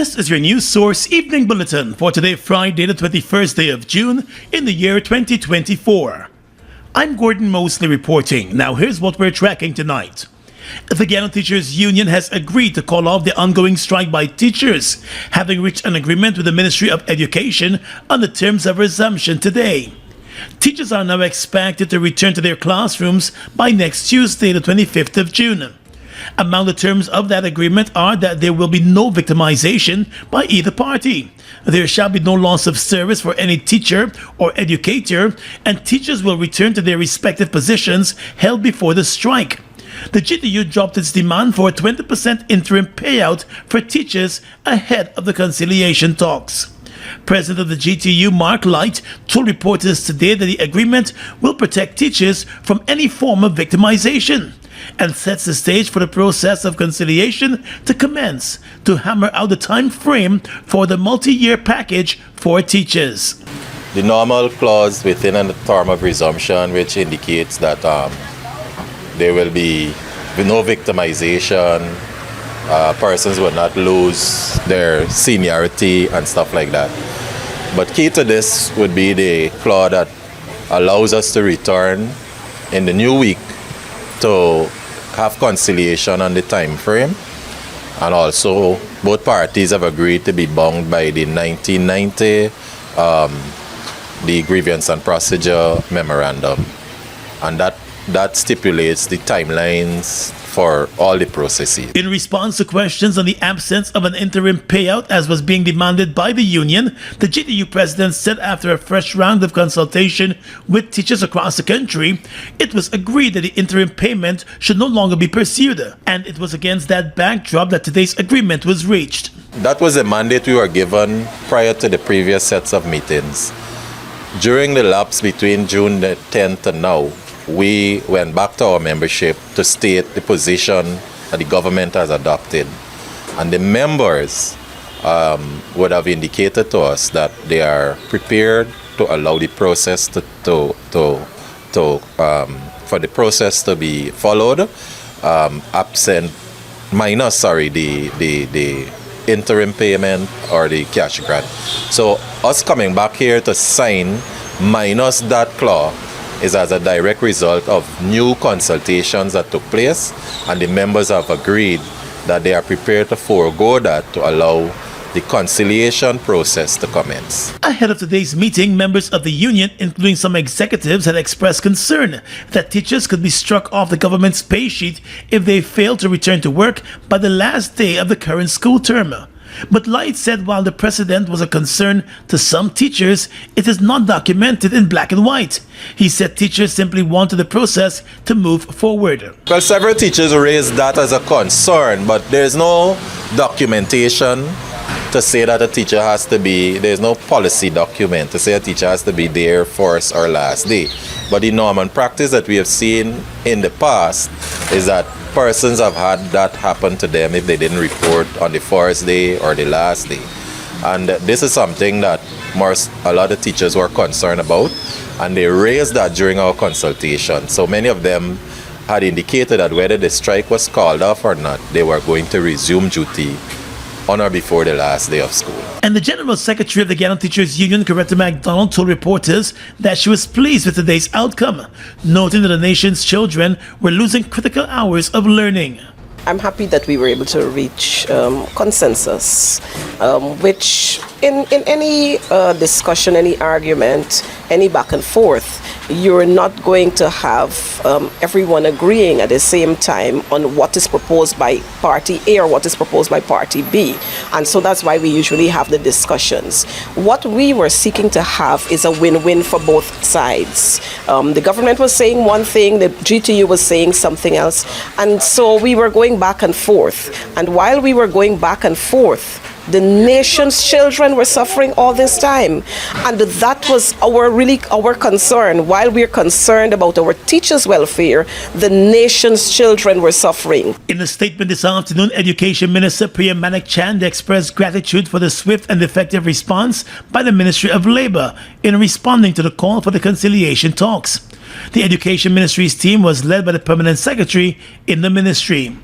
This is your news source evening bulletin for today, Friday, the 21st day of June in the year 2024. I'm Gordon Mosley reporting. Now here's what we're tracking tonight. The Guyana Teachers Union has agreed to call off the ongoing strike by teachers, having reached an agreement with the Ministry of Education on the terms of resumption today. Teachers are now expected to return to their classrooms by next Tuesday, the 25th of June. Among the terms of that agreement are that there will be no victimization by either party. There shall be no loss of service for any teacher or educator, and teachers will return to their respective positions held before the strike. The GTU dropped its demand for a 20% interim payout for teachers ahead of the conciliation talks. President of the GTU, Mark Light, told reporters today that the agreement will protect teachers from any form of victimization and sets the stage for the process of conciliation to commence to hammer out the time frame for the multi-year package for teachers. The normal clause within a term of resumption which indicates that there will be no victimization, persons will not lose their seniority and stuff like that. But key to this would be the clause that allows us to return in the new week to have conciliation on the time frame, and also both parties have agreed to be bound by the 1990 the grievance and procedure memorandum, and that stipulates the timelines for all the processes. In response to questions on the absence of an interim payout as was being demanded by the union, the GTU president said after a fresh round of consultation with teachers across the country, it was agreed that the interim payment should no longer be pursued, and it was against that backdrop that today's agreement was reached. That was the mandate we were given prior to the previous sets of meetings. During the lapse between June the 10th and now, we went back to our membership to state the position that the government has adopted. And the members would have indicated to us that they are prepared to allow the process for the process to be followed, the interim payment or the cash grant. So us coming back here to sign minus that clause is as a direct result of new consultations that took place, and the members have agreed that they are prepared to forego that to allow the conciliation process to commence. Ahead of today's meeting, members of the union, including some executives, had expressed concern that teachers could be struck off the government's pay sheet if they fail to return to work by the last day of the current school term. But Light said while the precedent was a concern to some teachers, it is not documented in black and white. He said teachers simply wanted the process to move forward. Well, several teachers raised that as a concern, but there's no documentation to say that a teacher has to be, there's no policy document to say a teacher has to be there first or last day. But the norm and practice that we have seen in the past is that persons have had that happen to them if they didn't report on the first day or the last day. And this is something that a lot of teachers were concerned about, and they raised that during our consultation. So many of them had indicated that whether the strike was called off or not, they were going to resume duty on or before the last day of school. And the General Secretary of the Guyana Teachers Union, Coretta MacDonald, told reporters that she was pleased with today's outcome, noting that the nation's children were losing critical hours of learning. I'm happy that we were able to reach consensus, which in any discussion, any argument, any back and forth, you're not going to have everyone agreeing at the same time on what is proposed by party A or what is proposed by party B. And so that's why we usually have the discussions. What we were seeking to have is a win-win for both sides. The government was saying one thing, the GTU was saying something else, and so we were going back and forth. And while we were going back and forth, the nation's children were suffering all this time, and that was our concern. While we're concerned about our teachers' welfare, the nation's children were suffering. In a statement this afternoon, Education Minister Priya Manak Chand expressed gratitude for the swift and effective response by the Ministry of Labour in responding to the call for the conciliation talks. The Education Ministry's team was led by the Permanent Secretary in the ministry.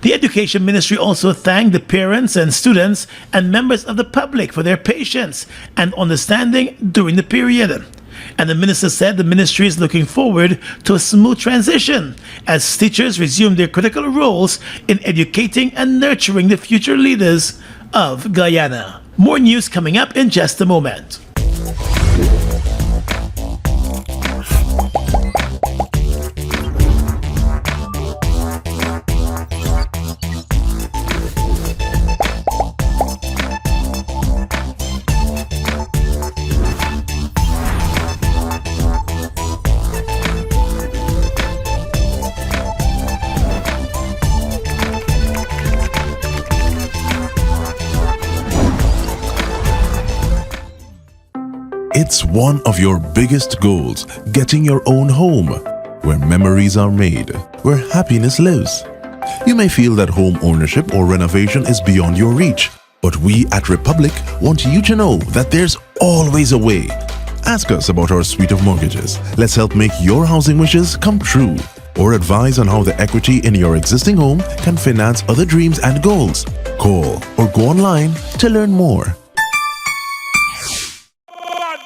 The Education Ministry also thanked the parents and students and members of the public for their patience and understanding during the period. And the minister said the ministry is looking forward to a smooth transition as teachers resume their critical roles in educating and nurturing the future leaders of Guyana. More news coming up in just a moment. It's one of your biggest goals, getting your own home, where memories are made, where happiness lives. You may feel that home ownership or renovation is beyond your reach, but we at Republic want you to know that there's always a way. Ask us about our suite of mortgages. Let's help make your housing wishes come true. Or advise on how the equity in your existing home can finance other dreams and goals. Call or go online to learn more.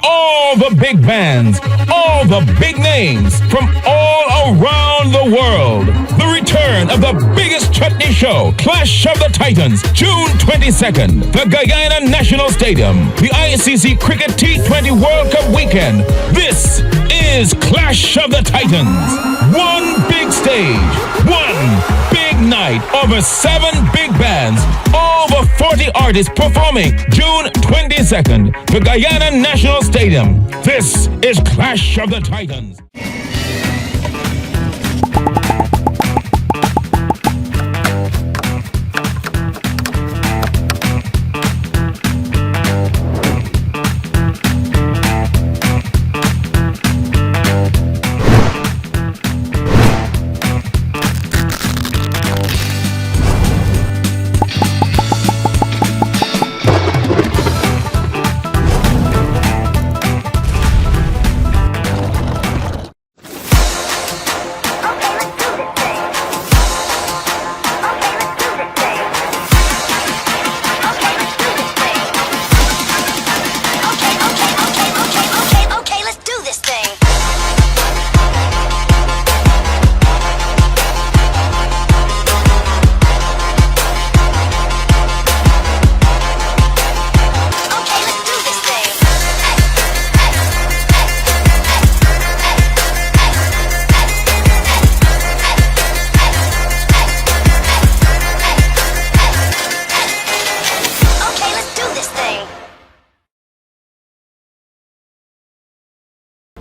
All the big bands, all the big names from all around the world. The return of the biggest chutney show, Clash of the Titans, June 22nd, the Guyana National Stadium, the ICC Cricket T20 World Cup weekend. This is Clash of the Titans. One big stage, one big night, over 7 big bands, over 40 artists performing June 22nd, the Guyana National Stadium. This is Clash of the Titans.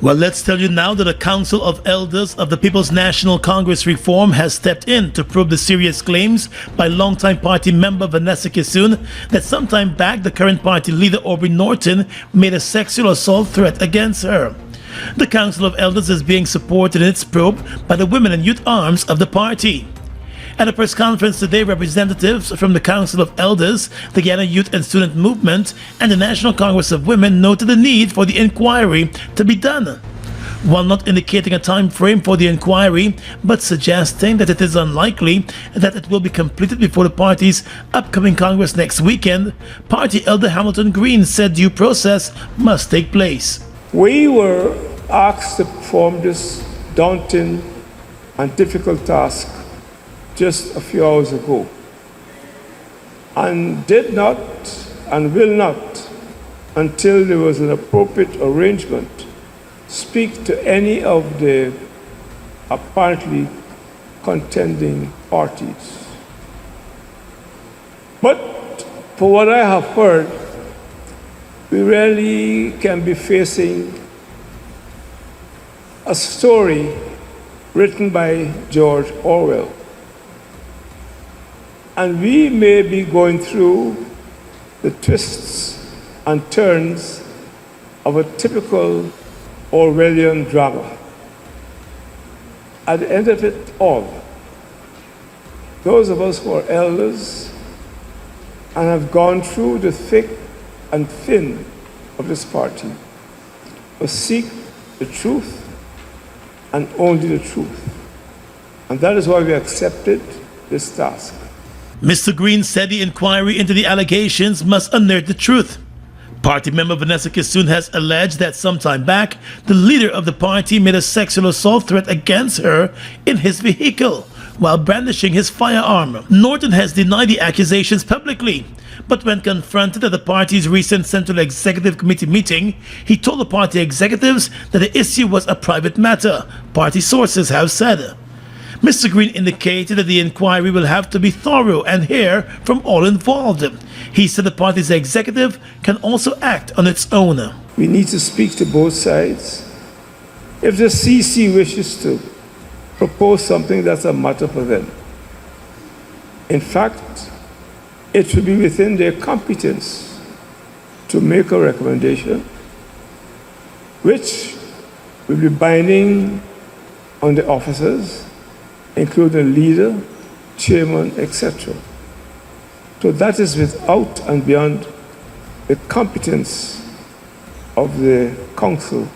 Well, let's tell you now that the Council of Elders of the People's National Congress Reform has stepped in to probe the serious claims by longtime party member Vanessa Kissoon that sometime back the current party leader Aubrey Norton made a sexual assault threat against her. The Council of Elders is being supported in its probe by the women and youth arms of the party. At a press conference today, representatives from the Council of Elders, the Guyana Youth and Student Movement, and the National Congress of Women noted the need for the inquiry to be done. While not indicating a time frame for the inquiry, but suggesting that it is unlikely that it will be completed before the party's upcoming Congress next weekend, Party Elder Hamilton Green said due process must take place. We were asked to perform this daunting and difficult task just a few hours ago, and did not and will not, until there was an appropriate arrangement, speak to any of the apparently contending parties. But for what I have heard, we really can be facing a story written by George Orwell. And we may be going through the twists and turns of a typical Orwellian drama. At the end of it all, those of us who are elders and have gone through the thick and thin of this party must seek the truth and only the truth. And that is why we accepted this task. Mr. Green said the inquiry into the allegations must unearth the truth. Party member Vanessa Kissoon has alleged that sometime back, the leader of the party made a sexual assault threat against her in his vehicle while brandishing his firearm. Norton has denied the accusations publicly, but when confronted at the party's recent Central Executive Committee meeting, he told the party executives that the issue was a private matter, party sources have said. Mr. Green indicated that the inquiry will have to be thorough and hear from all involved. He said the party's executive can also act on its own. We need to speak to both sides. If the CC wishes to propose something, that's a matter for them. In fact, it should be within their competence to make a recommendation which will be binding on the officers, including leader, chairman, etc. So that is without and beyond the competence of the Council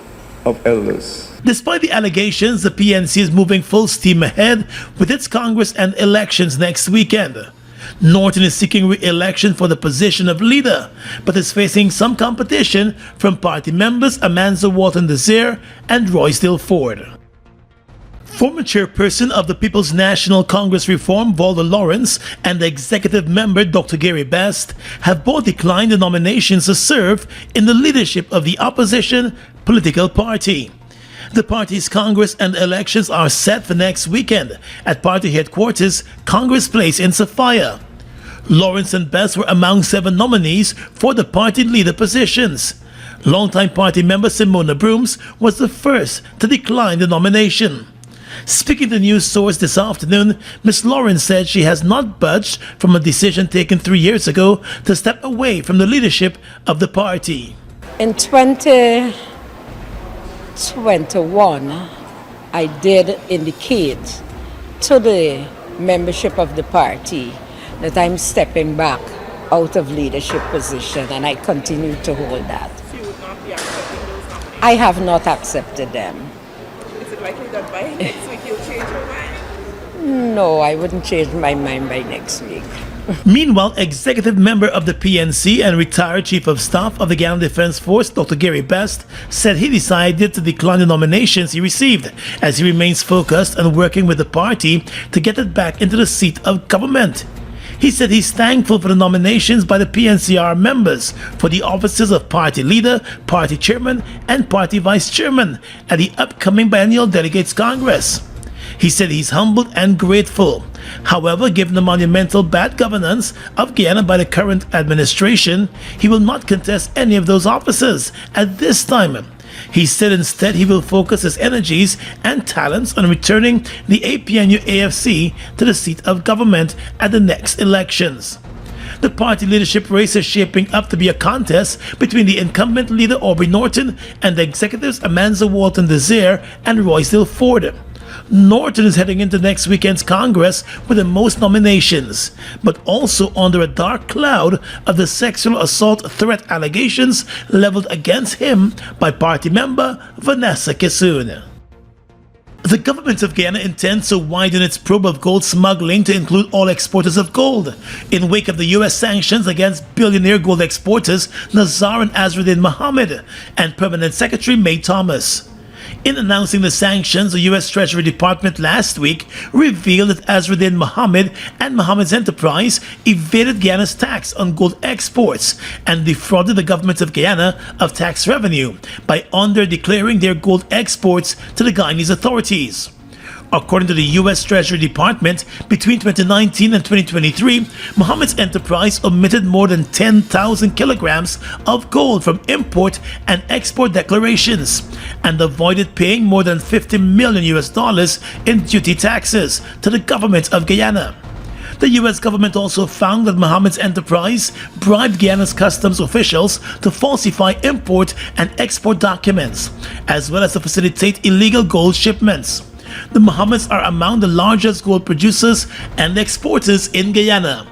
of Elders. Despite the allegations, the PNC is moving full steam ahead with its Congress and elections next weekend. Norton is seeking re-election for the position of leader, but is facing some competition from party members Amanza Walton-Desir and Roysdale Ford. Former chairperson of the People's National Congress Reform, Valda Lawrence, and the executive member, Dr. Gary Best, have both declined the nominations to serve in the leadership of the opposition political party. The party's Congress and elections are set for next weekend at party headquarters, Congress Place in Sophia. Lawrence and Best were among 7 nominees for the party leader positions. Longtime party member Simona Brooms was the first to decline the nomination. Speaking to the news source this afternoon, Ms. Lawrence said she has not budged from a decision taken 3 years ago to step away from the leadership of the party. In 2021, I did indicate to the membership of the party that I'm stepping back out of leadership position, and I continue to hold that. So you would not be accepting those nominations? I have not accepted them. Is it likely that by next week you'll change your mind? No, I wouldn't change my mind by next week. Meanwhile, executive member of the PNC and retired Chief of Staff of the Guyana Defense Force, Dr. Gary Best, said he decided to decline the nominations he received as he remains focused on working with the party to get it back into the seat of government. He said he's thankful for the nominations by the PNCR members for the offices of party leader, party chairman, and party vice chairman at the upcoming biennial delegates Congress. He said he's humbled and grateful. However, given the monumental bad governance of Guyana by the current administration, he will not contest any of those offices at this time. He said instead he will focus his energies and talents on returning the APNU AFC to the seat of government at the next elections. The party leadership race is shaping up to be a contest between the incumbent leader Aubrey Norton and the executives Amanza Walton-Desir and Roysdale Ford. Norton is heading into next weekend's Congress with the most nominations, but also under a dark cloud of the sexual assault threat allegations leveled against him by party member Vanessa Kissoon. The government of Guyana intends to widen its probe of gold smuggling to include all exporters of gold, in wake of the U.S. sanctions against billionaire gold exporters Nazar and Azruddin Mohammed and Permanent Secretary May Thomas. In announcing the sanctions, the U.S. Treasury Department last week revealed that Azruddin Mohammed and Mohammed's enterprise evaded Guyana's tax on gold exports and defrauded the government of Guyana of tax revenue by under-declaring their gold exports to the Guyanese authorities. According to the U.S. Treasury Department, between 2019 and 2023, Mohammed's enterprise omitted more than 10,000 kilograms of gold from import and export declarations and avoided paying more than $50 million in duty taxes to the government of Guyana. The U.S. government also found that Mohammed's enterprise bribed Guyana's customs officials to falsify import and export documents, as well as to facilitate illegal gold shipments. The Mohammeds are among the largest gold producers and exporters in Guyana.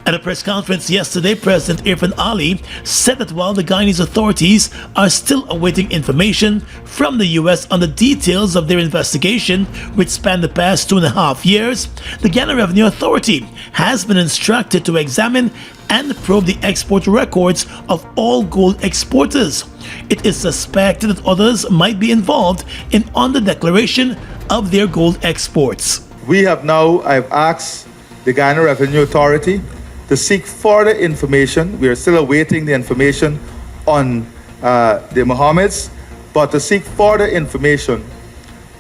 At a press conference yesterday, President Irfan Ali said that while the Guyanese authorities are still awaiting information from the U.S. on the details of their investigation, which spanned the past 2.5 years, the Guyana Revenue Authority has been instructed to examine and probe the export records of all gold exporters. It is suspected that others might be involved in under-declaration of their gold exports. I've asked the Guyana Revenue Authority to seek further information. We are still awaiting the information on the Mohammeds, but to seek further information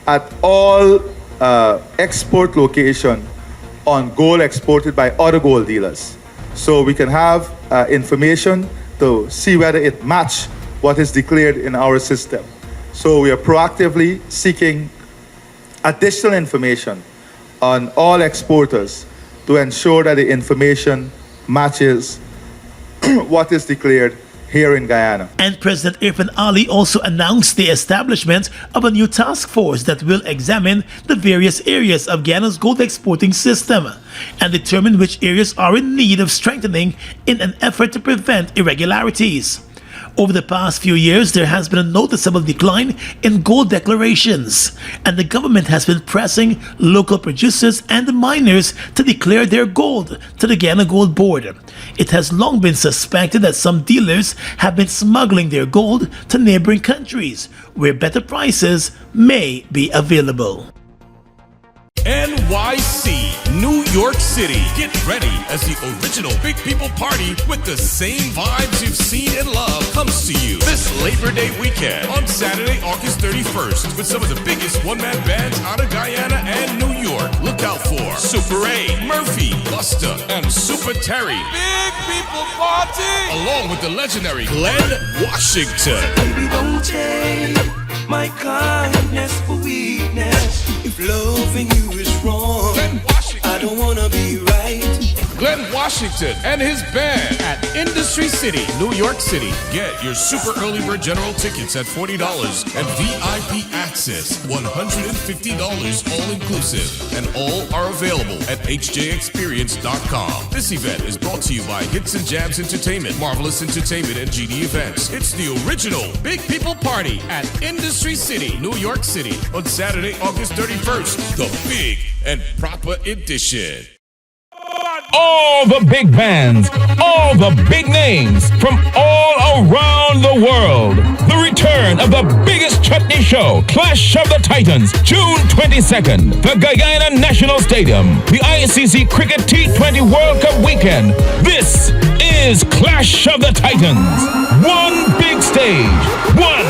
at all export location on gold exported by other gold dealers. So we can have information to see whether it match what is declared in our system. So we are proactively seeking additional information on all exporters to ensure that the information matches what is declared here in Guyana. And President Irfan Ali also announced the establishment of a new task force that will examine the various areas of Guyana's gold exporting system and determine which areas are in need of strengthening in an effort to prevent irregularities. Over the past few years, there has been a noticeable decline in gold declarations, and the government has been pressing local producers and miners to declare their gold to the Guyana Gold Board. It has long been suspected that some dealers have been smuggling their gold to neighboring countries, where better prices may be available. NYC, New York City. Get ready as the original Big People Party with the same vibes you've seen and loved comes to you this Labor Day weekend on Saturday, August 31st with some of the biggest one-man bands out of Guyana and New York. Look out for Super A, Murphy, Busta, and Super Terry. Big People Party! Along with the legendary Glenn Washington. Baby, don't take my kindness for weakness. If loving you is wrong, I don't wanna be right. Glenn Washington and his band at Industry City, New York City. Get your super early bird general tickets at $40 and VIP access $150 all inclusive. And all are available at hjexperience.com. This event is brought to you by Hits and Jams Entertainment, Marvelous Entertainment, and GD Events. It's the original Big People Party at Industry City, New York City on Saturday, August 31st. The big and proper edition. All the big bands, all the big names from all around the world. The return of the biggest chutney show, Clash of the Titans, June 22nd, the Guyana National Stadium, the ICC Cricket T20 World Cup weekend. This is Clash of the Titans. One big stage, one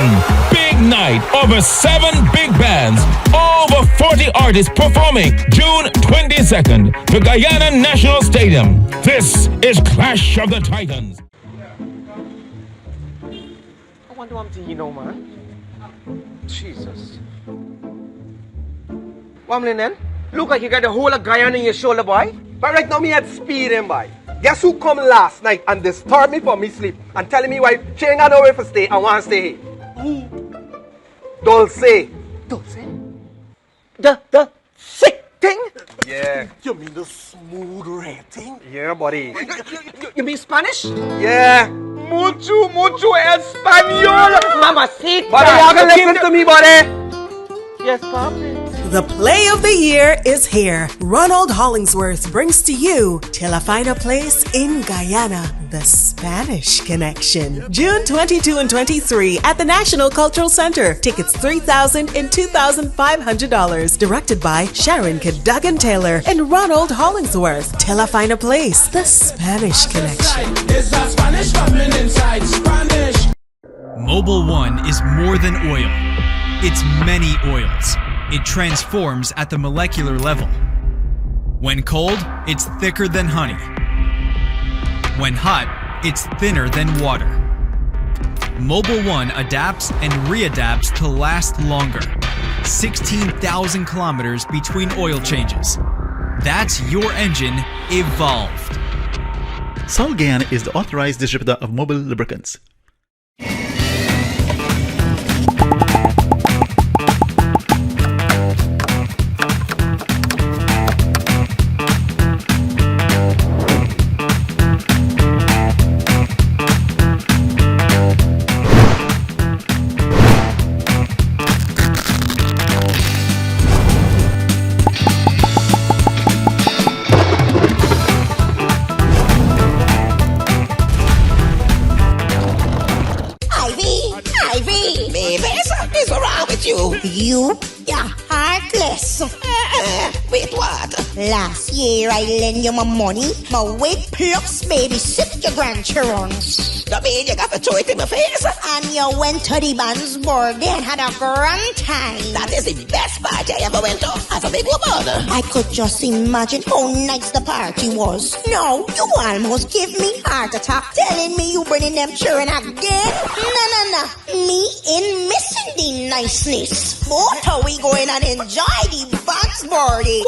big night, over 7 big bands, over 40 artists performing June 22nd, the Guyana National Stadium. This is Clash of the Titans. I wonder what you know, man. Jesus. Wamlin then? Look like you got the whole of Guyana in your shoulder, boy. But right now me had speed in, boy. Guess who come last night and disturbed me for me sleep and telling me why she ain't got nowhere to stay and want to stay here? Who? Dulce. Dulce? The sick thing? Yeah. You mean the smooth red thing? Yeah, buddy. You mean Spanish? Yeah. Mucho español. Mamacita. Buddy, you can listen to me, buddy. Yes, Papi. The play of the year is here. Ronald Hollingsworth brings to you Till I Find a Place in Guyana, the Spanish Connection. June 22 and 23 at the National Cultural Center. Tickets $3,000 and $2,500. Directed by Sharon Cadogan Taylor and Ronald Hollingsworth. Till I Find a Place, the Spanish Connection. It's a Spanish coming inside. Spanish. Mobil 1 is more than oil. It's many oils. It transforms at the molecular level. When cold, it's thicker than honey. When hot, it's thinner than water. Mobil 1 adapts and readapts to last longer. 16,000 kilometers between oil changes. That's your engine evolved. Sol Guyana is the authorized distributor of Mobil lubricants. you? You're heartless. Wait, what? Last year I lend you my money, my wig plus babysit your grandchildren. That mean you got to throw it in my face? And you went to the band's birthday and had a grand time. That is the best party I ever went to as a big woman. I could just imagine how nice the party was. No, you almost give me heart attack telling me you bringing them children again. No. Me in missing the niceness. But how we going and enjoy the band's birthday?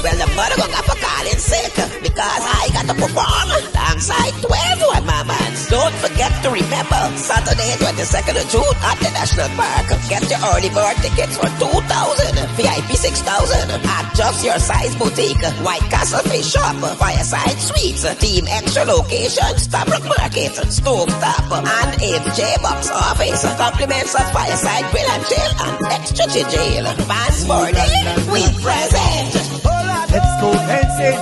Well, the mother gonna for calling sick because I got to perform alongside 12 of my mans. Don't forget to remember Saturday 22nd of June at the National Park. Get your early bird tickets for 2,000, VIP 6,000 at Just Your Size Boutique, White Castle Fish Shop, Fireside Suites, Team Extra Location, Stabrook Market, Stove Top, and MJ Box Office. Compliments of Fireside Grill and Chill and Extra Jail. Fans birthday, we present. Let's go dancing.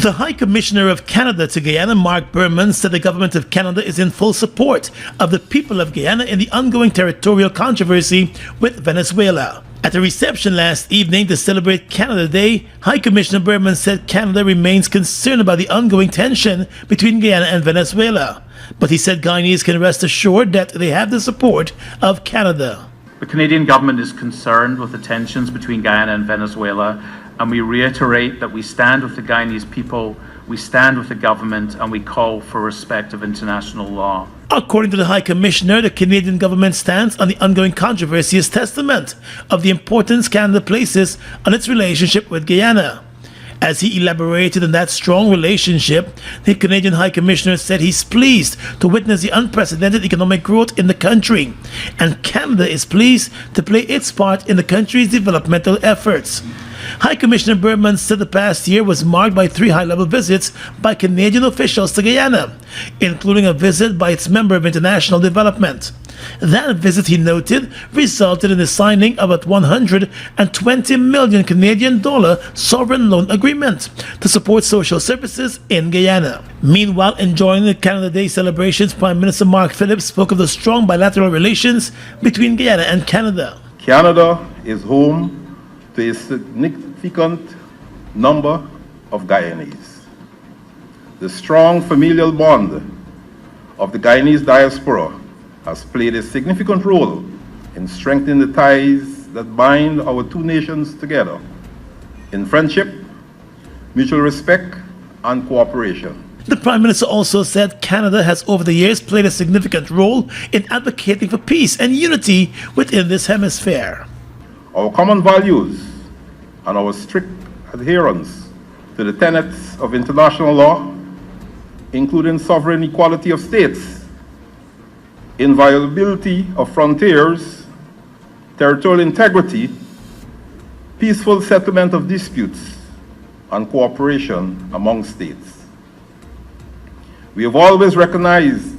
The High Commissioner of Canada to Guyana, Mark Berman, said the government of Canada is in full support of the people of Guyana in the ongoing territorial controversy with Venezuela. At a reception last evening to celebrate Canada Day, High Commissioner Berman said Canada remains concerned about the ongoing tension between Guyana and Venezuela. But he said Guyanese can rest assured that they have the support of Canada. The Canadian government is concerned with the tensions between Guyana and Venezuela, and we reiterate that we stand with the Guyanese people, we stand with the government, and we call for respect of international law. According to the High Commissioner, the Canadian government's stance on the ongoing controversy is testament of the importance Canada places on its relationship with Guyana. As he elaborated on that strong relationship, the Canadian High Commissioner said he's pleased to witness the unprecedented economic growth in the country, and Canada is pleased to play its part in the country's developmental efforts. High Commissioner Berman said the past year was marked by 3 high-level visits by Canadian officials to Guyana, including a visit by its Member of International Development. That visit, he noted, resulted in the signing of a $120 million Canadian sovereign loan agreement to support social services in Guyana. Meanwhile, enjoying the Canada Day celebrations, Prime Minister Mark Phillips spoke of the strong bilateral relations between Guyana and Canada. Canada is home to a significant number of Guyanese. The strong familial bond of the Guyanese diaspora has played a significant role in strengthening the ties that bind our two nations together in friendship, mutual respect, and cooperation. The Prime Minister also said Canada has over the years played a significant role in advocating for peace and unity within this hemisphere. Our common values and our strict adherence to the tenets of international law, including sovereign equality of states, inviolability of frontiers, territorial integrity, peaceful settlement of disputes, and cooperation among states. We have always recognized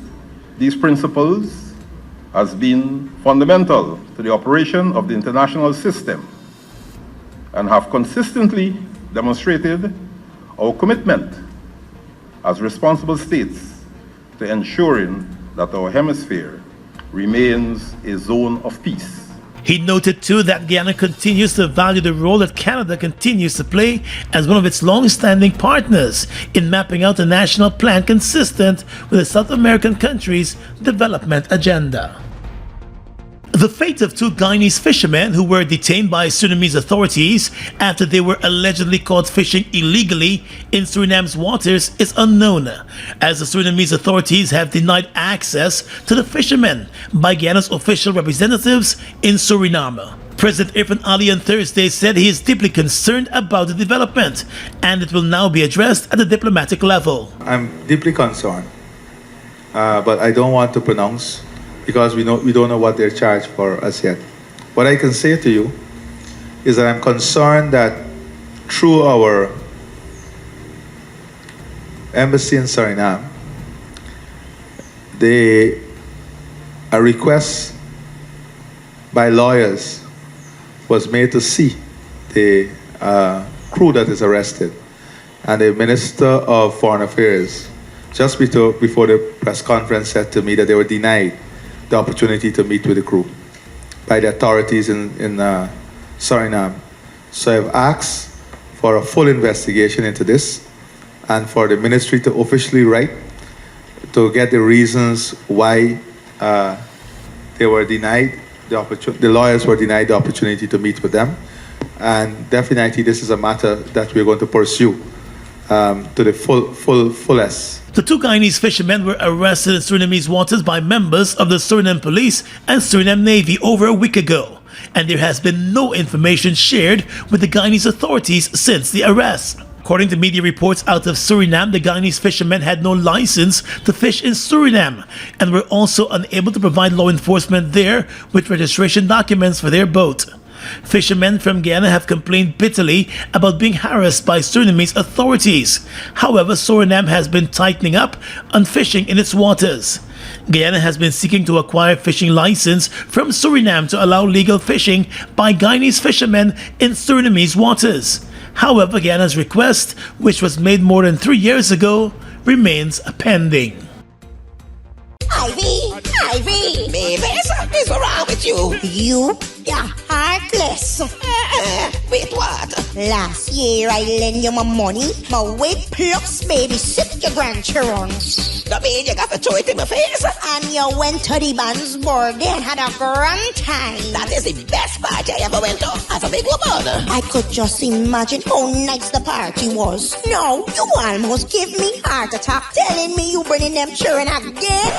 these principles as being fundamental to the operation of the international system and have consistently demonstrated our commitment as responsible states to ensuring that our hemisphere remains a zone of peace. He noted too that Guyana continues to value the role that Canada continues to play as one of its long-standing partners in mapping out a national plan consistent with the South American country's development agenda. The fate of 2 Guyanese fishermen who were detained by Surinamese authorities after they were allegedly caught fishing illegally in Suriname's waters is unknown, as the Surinamese authorities have denied access to the fishermen by Guyana's official representatives in Suriname. President Irfan Ali on Thursday said he is deeply concerned about the development and it will now be addressed at the diplomatic level. I'm deeply concerned, but I don't want to pronounce because we don't know what they're charged for as yet. What I can say to you is that I'm concerned that through our embassy in Suriname, a request by lawyers was made to see the crew that is arrested. And the Minister of Foreign Affairs, just before the press conference, said to me that they were denied the opportunity to meet with the crew. by the authorities in Suriname. So I've asked for a full investigation into this and for the ministry to officially write to get the reasons why they were denied the opportunity, the lawyers were denied the opportunity to meet with them. And definitely this is a matter that we're going to pursue to the fullest. The two Guyanese fishermen were arrested in Surinamese waters by members of the Suriname Police and Suriname Navy over a week ago, and there has been no information shared with the Guyanese authorities since the arrest. According to media reports out of Suriname, the Guyanese fishermen had no license to fish in Suriname and were also unable to provide law enforcement there with registration documents for their boat. Fishermen from Guyana have complained bitterly about being harassed by Surinamese authorities. However, Suriname has been tightening up on fishing in its waters. Guyana has been seeking to acquire fishing license from Suriname to allow legal fishing by Guyanese fishermen in Surinamese waters. However, Guyana's request, which was made more than 3 years ago, remains pending. Ivy, baby, something's wrong with you. You're heartless. Wait, what? Last year I lent you my money, my weight plus babysit your grandchildren. That mean you got to throw it in my face? And you went to the band's birthday and had a grand time. That is the best party I ever went to as a big woman. I could just imagine how nice the party was. No, you almost give me heart attack telling me you bringing them children again.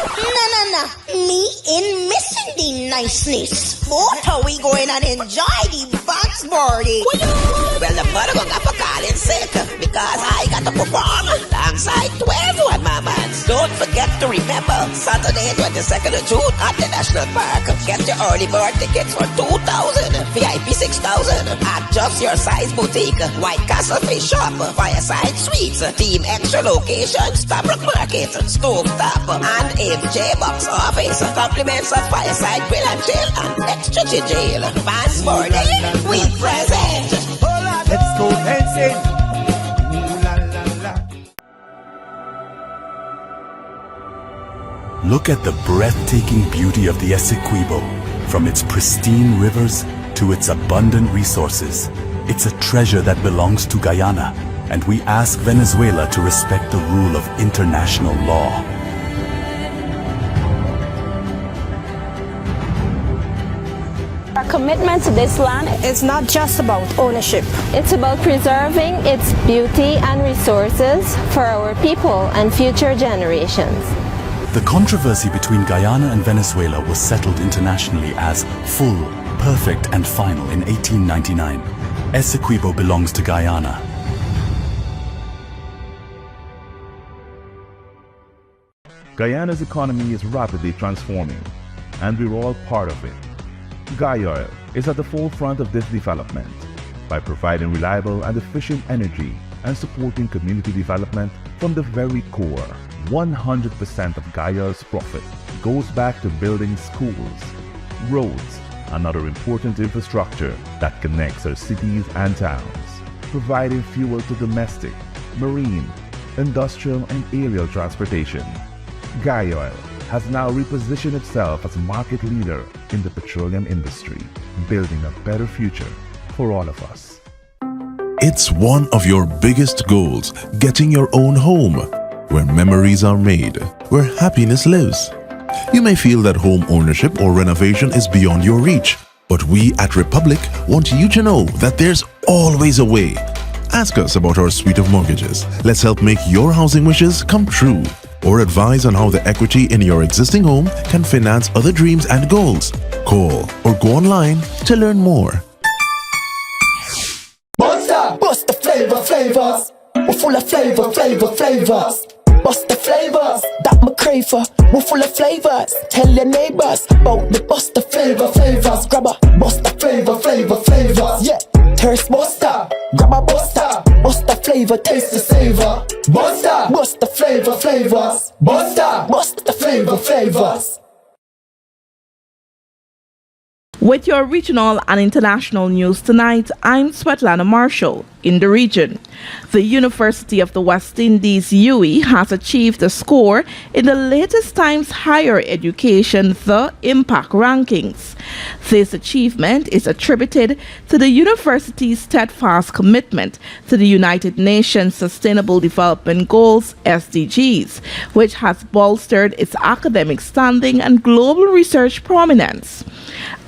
No. Me in missing the niceness. But how we going and enjoy the band's birthday? Well, the mother gonna have a calling sick because I got to perform alongside 12 one mamas. Don't forget to remember Saturday 22nd of June at the National Park. Get your early bird tickets for 2,000, VIP 6,000 at Just Your Size Boutique, White Castle Fish Shop, Fireside Suites, Team Extra Location, Stabrook Market, Stove Top, and AJ Box Office. Compliments of Fireside Grill and Chill and Extra Jail. Fans birthday, we present. Let's go dancing. Look at the breathtaking beauty of the Essequibo. From its pristine rivers to its abundant resources, it's a treasure that belongs to Guyana, and we ask Venezuela to respect the rule of international law. Our commitment to this land is not just about ownership. It's about preserving its beauty and resources for our people and future generations. The controversy between Guyana and Venezuela was settled internationally as full, perfect and final in 1899. Essequibo belongs to Guyana. Guyana's economy is rapidly transforming, and we're all part of it. Guyoil is at the forefront of this development by providing reliable and efficient energy and supporting community development from the very core. 100% of Guyoil's profit goes back to building schools, roads, and other important infrastructure that connects our cities and towns, providing fuel to domestic, marine, industrial, and aerial transportation. Guyoil has now repositioned itself as a market leader in the petroleum industry, building a better future for all of us. It's one of your biggest goals, getting your own home, where memories are made, where happiness lives. You may feel that home ownership or renovation is beyond your reach, but we at Republic want you to know that there's always a way. Ask us about our suite of mortgages. Let's help make your housing wishes come true. Or advise on how the equity in your existing home can finance other dreams and goals. Call or go online to learn more. Bust the flavors. We're full of flavors. Bust the flavors, that my crave for. We're full of flavors. Tell your neighbors about the bust the flavors. Grab a bust the flavors. Yeah, thirst buster. Grab a buster. Bust the flavor, taste the savor. Bust the flavors. Bust the flavors. With your regional and international news tonight, I'm Svetlana Marshall in the region. The University of the West Indies, UWI, has achieved a score in the latest Times Higher Education The Impact Rankings. This achievement is attributed to the university's steadfast commitment to the United Nations Sustainable Development Goals, SDGs, which has bolstered its academic standing and global research prominence.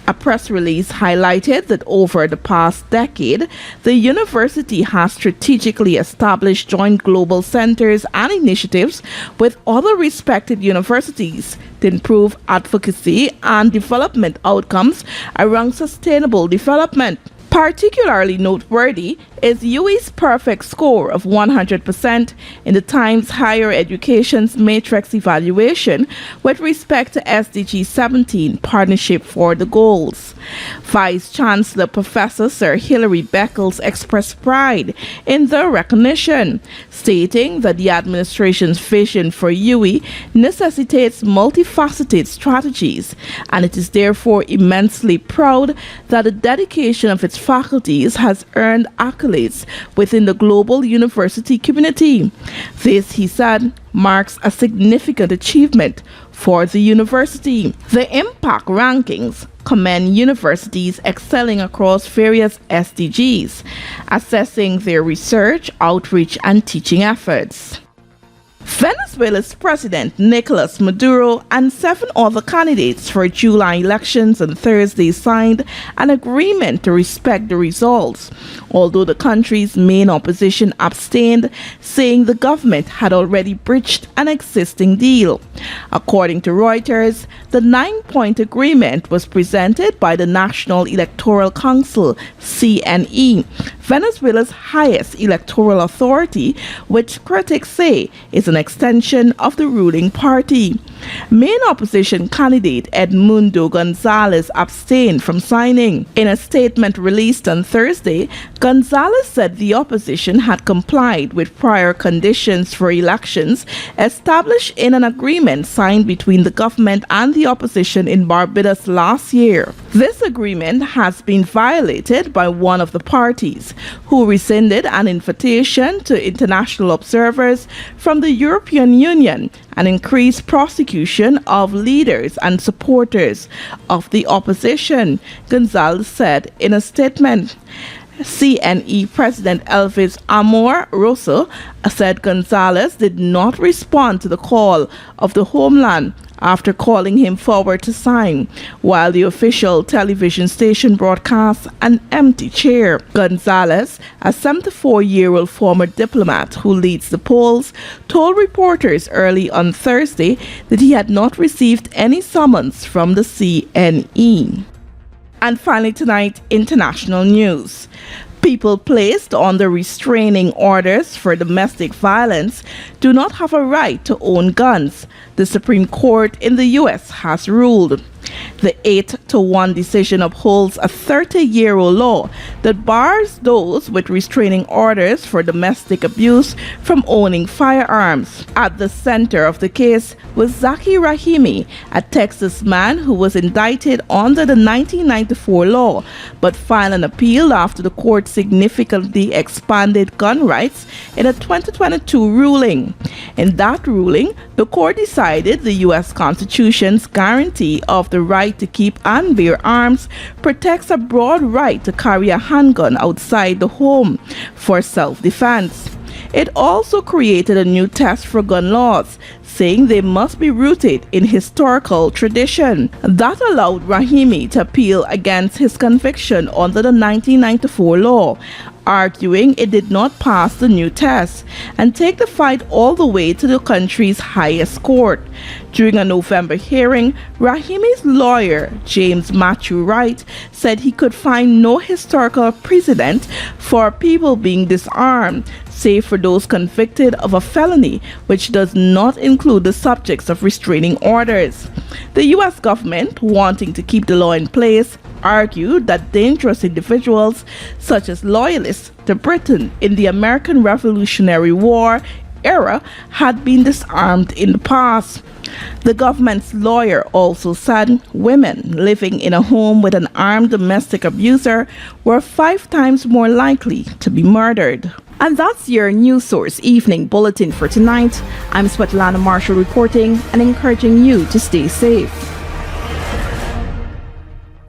A press release highlighted that over the past decade, the university has strategically established joint global centers and initiatives with other respected universities to improve advocacy and development outcomes around sustainable development. Particularly noteworthy is UWI's perfect score of 100% in the Times Higher Education's Matrix evaluation with respect to SDG 17 Partnership for the Goals. Vice Chancellor Professor Sir Hilary Beckles expressed pride in the recognition, stating that the administration's vision for UWI necessitates multifaceted strategies, and it is therefore immensely proud that the dedication of its faculties has earned accolades within the global university community. This, he said, marks a significant achievement for the university. The impact rankings commend universities excelling across various SDGs, assessing their research, outreach, and teaching efforts. Venezuela's President Nicolas Maduro and 7 other candidates for July elections on Thursday signed an agreement to respect the results, although the country's main opposition abstained, saying the government had already breached an existing deal. According to Reuters, the 9-point agreement was presented by the National Electoral Council, CNE, Venezuela's highest electoral authority, which critics say is an extension of the ruling party. Main opposition candidate Edmundo Gonzalez abstained from signing. In a statement released on Thursday, Gonzalez said the opposition had complied with prior conditions for elections established in an agreement signed between the government and the opposition in Barbados last year. This agreement has been violated by one of the parties, who rescinded an invitation to international observers from the European Union and increased prosecution of leaders and supporters of the opposition, Gonzalez said in a statement. CNE President Elvis Amor Rosso said Gonzalez did not respond to the call of the homeland after calling him forward to sign, while the official television station broadcast an empty chair. Gonzalez, a 74-year-old former diplomat who leads the polls, told reporters early on Thursday that he had not received any summons from the CNE. And finally tonight, international news. People placed under restraining orders for domestic violence do not have a right to own guns, the Supreme Court in the U.S. has ruled. The 8-1 decision upholds a 30-year-old law that bars those with restraining orders for domestic abuse from owning firearms. At the center of the case was Zaki Rahimi, a Texas man who was indicted under the 1994 law, but filed an appeal after the court significantly expanded gun rights in a 2022 ruling. In that ruling, the court decided the U.S. Constitution's guarantee of the right to keep and bear arms protects a broad right to carry a handgun outside the home for self-defense. It also created a new test for gun laws, saying they must be rooted in historical tradition. That allowed Rahimi to appeal against his conviction under the 1994 law, arguing it did not pass the new test, and take the fight all the way to the country's highest court. During a November hearing, Rahimi's lawyer, James Matthew Wright, said he could find no historical precedent for people being disarmed, save for those convicted of a felony, which does not include the subjects of restraining orders. The U.S. government, wanting to keep the law in place, argued that dangerous individuals, such as loyalists to Britain in the American Revolutionary War, era had been disarmed in the past. The government's lawyer also said women living in a home with an armed domestic abuser were 5 times more likely to be murdered. And that's your News Source Evening Bulletin for tonight. I'm Svetlana Marshall reporting and encouraging you to stay safe.